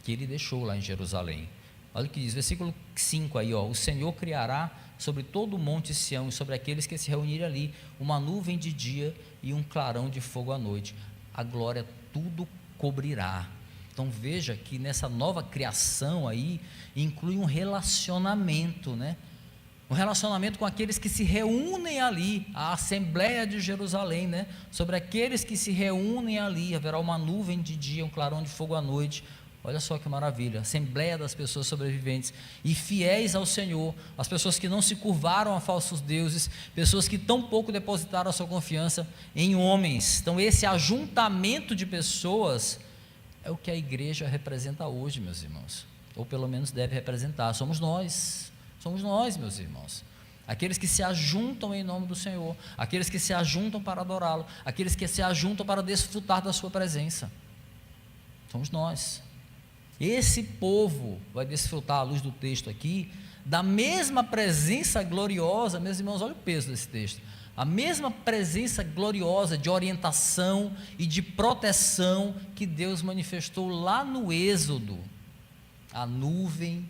Que ele deixou lá em Jerusalém. Olha o que diz, versículo 5 aí, ó: o Senhor criará sobre todo o monte Sião e sobre aqueles que se reunirem ali uma nuvem de dia e um clarão de fogo à noite. A glória tudo cobrirá. Então veja que nessa nova criação aí inclui um relacionamento, né? Um relacionamento com aqueles que se reúnem ali, a Assembleia de Jerusalém, né? Sobre aqueles que se reúnem ali, haverá uma nuvem de dia, um clarão de fogo à noite. Olha só que maravilha, Assembleia das pessoas sobreviventes e fiéis ao Senhor, as pessoas que não se curvaram a falsos deuses, pessoas que tão pouco depositaram a sua confiança em homens. Então esse ajuntamento de pessoas é o que a igreja representa hoje, meus irmãos, ou pelo menos deve representar. Somos nós, meus irmãos, aqueles que se ajuntam em nome do Senhor, aqueles que se ajuntam para adorá-lo, aqueles que se ajuntam para desfrutar da sua presença. Somos nós. Esse povo vai desfrutar, à luz do texto aqui, da mesma presença gloriosa. Meus irmãos, olha o peso desse texto, a mesma presença gloriosa de orientação e de proteção que Deus manifestou lá no Êxodo, a nuvem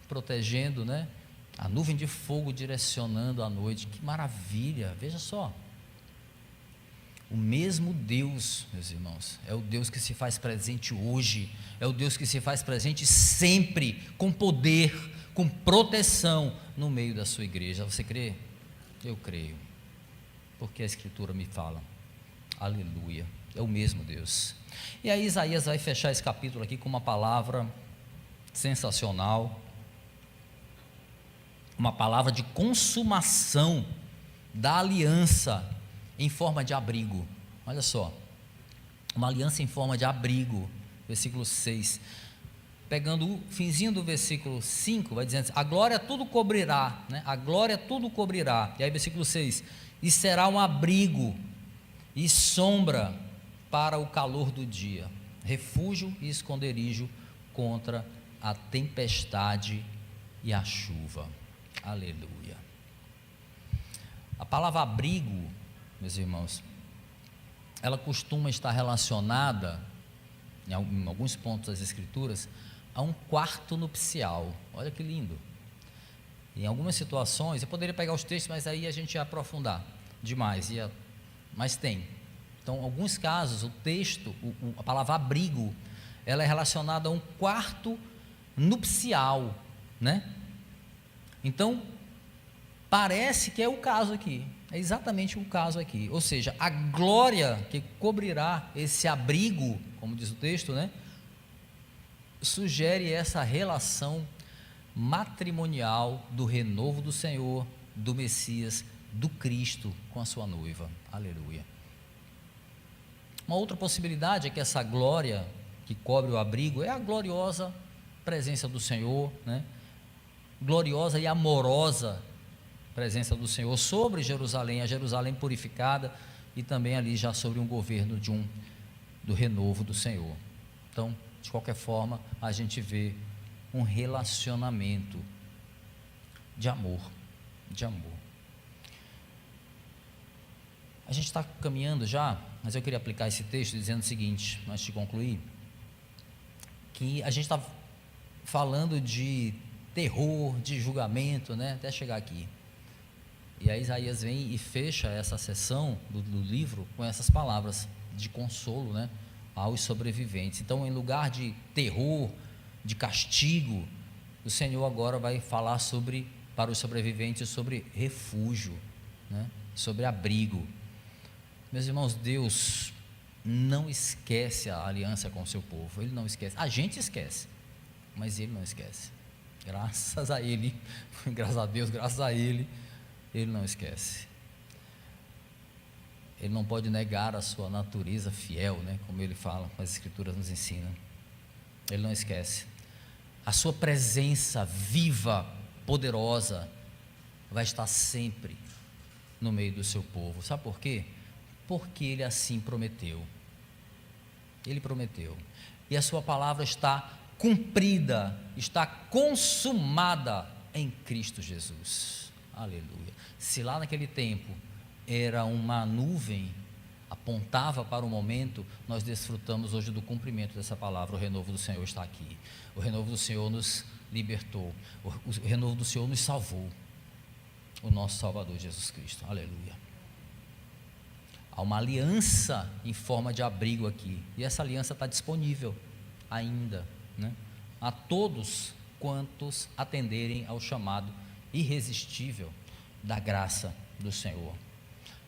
protegendo, né? A nuvem de fogo direcionando a noite. Que maravilha, veja só, o mesmo Deus, meus irmãos, é o Deus que se faz presente hoje, é o Deus que se faz presente sempre, com poder, com proteção no meio da sua igreja. Você crê? Eu creio, porque a Escritura me fala. Aleluia, é o mesmo Deus. E aí Isaías vai fechar esse capítulo aqui com uma palavra sensacional, uma palavra de consumação da aliança em forma de abrigo. Olha só, uma aliança em forma de abrigo, versículo 6, pegando o finzinho do versículo 5, vai dizendo: a glória tudo cobrirá, né? A glória tudo cobrirá. E aí versículo 6, e será um abrigo e sombra para o calor do dia, refúgio e esconderijo contra a tempestade e a chuva. Aleluia. A palavra abrigo, meus irmãos, ela costuma estar relacionada, em alguns pontos das Escrituras, a um quarto nupcial. Olha que lindo. Em algumas situações, eu poderia pegar os textos, mas aí a gente ia aprofundar demais, mas tem. Então, em alguns casos, o texto, a palavra abrigo, ela é relacionada a um quarto nupcial, né? Então, parece que é o caso aqui, é exatamente o caso aqui, ou seja, a glória que cobrirá esse abrigo, como diz o texto, né? Sugere essa relação matrimonial do renovo do Senhor, do Messias, do Cristo com a sua noiva. Aleluia. Uma outra possibilidade é que essa glória que cobre o abrigo é a gloriosa presença do Senhor, né? Gloriosa e amorosa presença do Senhor sobre Jerusalém, a Jerusalém purificada, e também ali já sobre um governo do renovo do Senhor. Então, de qualquer forma, a gente vê um relacionamento de amor, A gente está caminhando já, mas eu queria aplicar esse texto dizendo o seguinte, antes de concluir, que a gente está falando de terror, de julgamento, né, até chegar aqui. E aí Isaías vem e fecha essa sessão do livro com essas palavras de consolo, né, aos sobreviventes. Então, em lugar de terror, de castigo, o Senhor agora vai falar para os sobreviventes, sobre refúgio, né, sobre abrigo. Meus irmãos, Deus não esquece a aliança com o seu povo. Ele não esquece. A gente esquece, mas Ele não esquece. Graças a Ele, graças a Deus, graças a Ele não esquece. Ele não pode negar a sua natureza fiel, né, como Ele fala, as Escrituras nos ensinam. Ele não esquece. A sua presença viva, poderosa, vai estar sempre no meio do seu povo. Sabe por quê? Porque Ele assim prometeu. Ele prometeu. E a sua palavra está cumprida, está consumada em Cristo Jesus. Aleluia. Se lá naquele tempo era uma nuvem, apontava para o momento, nós desfrutamos hoje do cumprimento dessa palavra. O renovo do Senhor está aqui. O renovo do Senhor nos libertou. O renovo do Senhor nos salvou. O nosso Salvador Jesus Cristo. Aleluia. Há uma aliança em forma de abrigo aqui, e essa aliança está disponível ainda, né, a todos quantos atenderem ao chamado irresistível da graça do Senhor.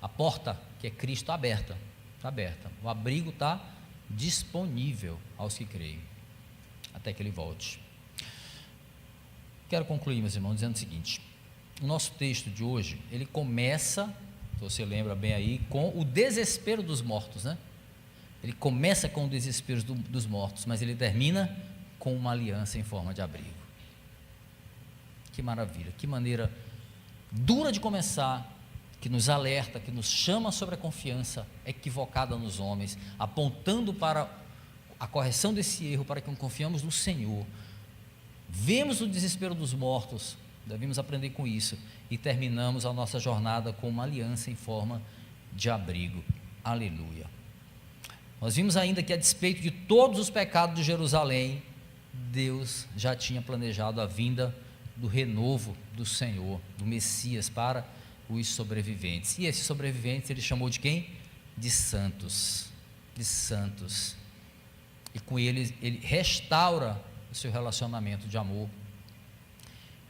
A porta, que é Cristo, está aberta, o abrigo está disponível aos que creem, até que Ele volte. Quero concluir, meus irmãos, dizendo o seguinte: o nosso texto de hoje, ele começa, se você lembra bem aí, com o desespero dos mortos, né? Ele começa com o desespero dos mortos, mas ele termina com uma aliança em forma de abrigo. Que maravilha, que maneira dura de começar, que nos alerta, que nos chama sobre a confiança equivocada nos homens, apontando para a correção desse erro, para que confiamos no Senhor. Vemos o desespero dos mortos, devemos aprender com isso, e terminamos a nossa jornada com uma aliança em forma de abrigo. Aleluia. Nós vimos ainda que, a despeito de todos os pecados de Jerusalém, Deus já tinha planejado a vinda do renovo do Senhor, do Messias, para os sobreviventes. E esses sobreviventes Ele chamou de quem? De santos. De santos. E com eles Ele restaura o seu relacionamento de amor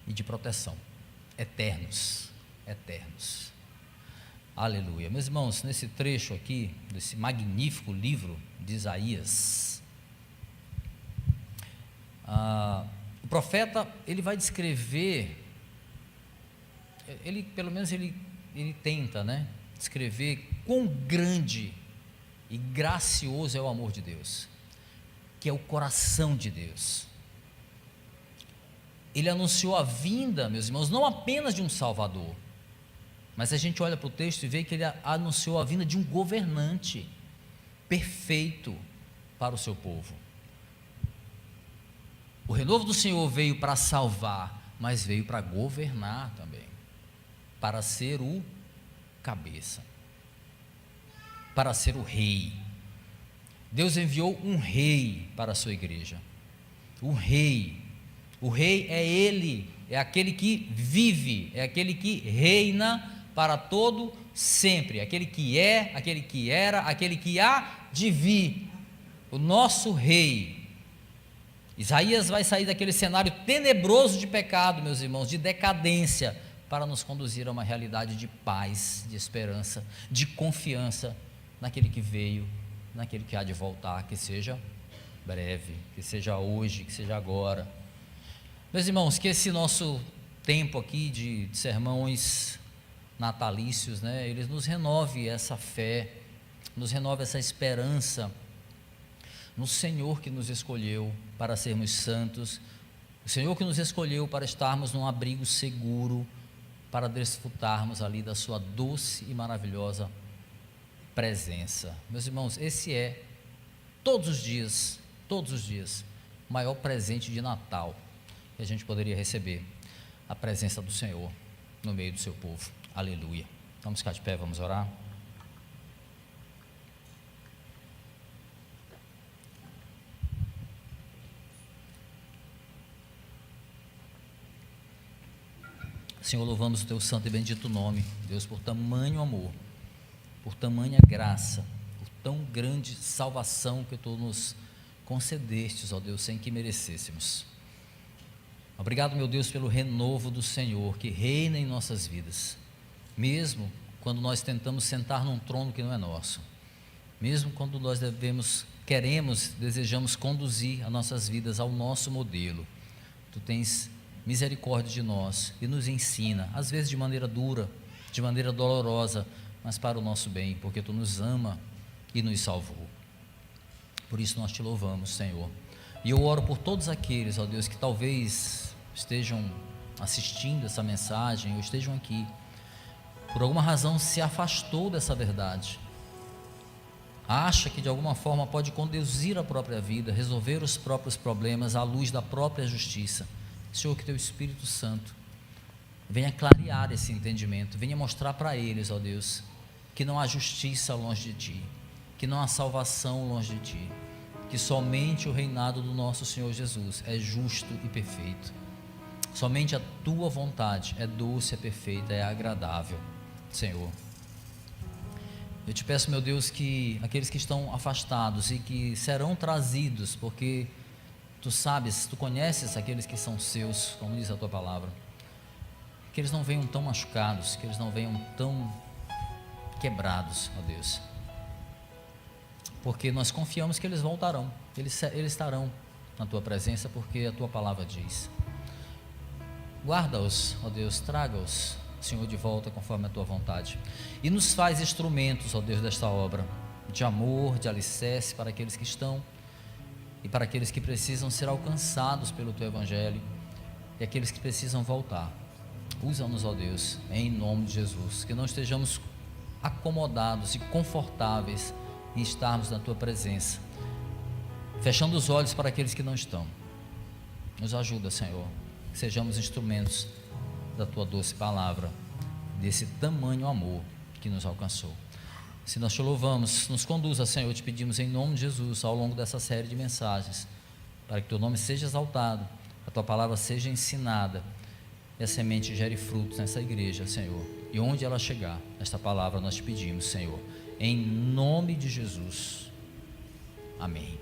e de proteção, eternos, eternos. Aleluia. Meus irmãos, nesse trecho aqui, desse magnífico livro de Isaías, o profeta, ele vai descrever, pelo menos ele tenta, né, descrever quão grande e gracioso é o amor de Deus, que é o coração de Deus. Ele anunciou a vinda, meus irmãos, não apenas de um Salvador, mas a gente olha para o texto e vê que ele anunciou a vinda de um governante perfeito para o seu povo. O renovo do Senhor veio para salvar, mas veio para governar também, para ser o cabeça, para ser o rei. Deus enviou um rei para a sua igreja. O rei é Ele, é aquele que vive, é aquele que reina para todo sempre, aquele que é, aquele que era, aquele que há de vir, o nosso rei. Isaías vai sair daquele cenário tenebroso de pecado, meus irmãos, de decadência, para nos conduzir a uma realidade de paz, de esperança, de confiança naquele que veio, naquele que há de voltar, que seja breve, que seja hoje, que seja agora. Meus irmãos, que esse nosso tempo aqui de sermões natalícios, né, eles nos renove essa fé, nos renove essa esperança no Senhor que nos escolheu para sermos santos, o Senhor que nos escolheu para estarmos num abrigo seguro, para desfrutarmos ali da sua doce e maravilhosa presença. Meus irmãos, esse é todos os dias, o maior presente de Natal que a gente poderia receber, a presença do Senhor no meio do seu povo. Aleluia. Vamos ficar de pé, vamos orar. Senhor, louvamos o teu santo e bendito nome, Deus, por tamanho amor, por tamanha graça, por tão grande salvação que tu nos concedestes, ó Deus, sem que merecêssemos. Obrigado, meu Deus, pelo renovo do Senhor que reina em nossas vidas, mesmo quando nós tentamos sentar num trono que não é nosso, mesmo quando nós desejamos conduzir as nossas vidas ao nosso modelo. Tu tens misericórdia de nós e nos ensina, às vezes de maneira dura, de maneira dolorosa, mas para o nosso bem, porque tu nos ama e nos salvou. Por isso nós te louvamos, Senhor. E eu oro por todos aqueles, ó Deus, que talvez estejam assistindo essa mensagem ou estejam aqui, por alguma razão se afastou dessa verdade, acha que de alguma forma pode conduzir a própria vida, resolver os próprios problemas à luz da própria justiça. Senhor, que teu Espírito Santo venha clarear esse entendimento, venha mostrar para eles, ó Deus, que não há justiça longe de ti, que não há salvação longe de ti, que somente o reinado do nosso Senhor Jesus é justo e perfeito, somente a tua vontade é doce, é perfeita, é agradável. Senhor, eu te peço, meu Deus, que aqueles que estão afastados e que serão trazidos, porque tu sabes, tu conheces aqueles que são seus, como diz a tua palavra, que eles não venham tão machucados, que eles não venham tão quebrados, ó Deus, porque nós confiamos que eles voltarão, eles estarão na tua presença, porque a tua palavra diz. Guarda-os, ó Deus, traga-os, Senhor, de volta conforme a tua vontade, e nos faz instrumentos, ó Deus, desta obra de amor, de alicerce para aqueles que estão e para aqueles que precisam ser alcançados pelo teu evangelho e aqueles que precisam voltar. Usa-nos, ó Deus, em nome de Jesus, que não estejamos acomodados e confortáveis em estarmos na tua presença, fechando os olhos para aqueles que não estão. Nos ajuda, Senhor, que sejamos instrumentos da tua doce palavra, desse tamanho amor que nos alcançou. Se nós te louvamos, nos conduza, Senhor, te pedimos em nome de Jesus, ao longo dessa série de mensagens, para que teu nome seja exaltado, a tua palavra seja ensinada, e a semente gere frutos nessa igreja, Senhor, e onde ela chegar, esta palavra nós te pedimos, Senhor, em nome de Jesus, amém.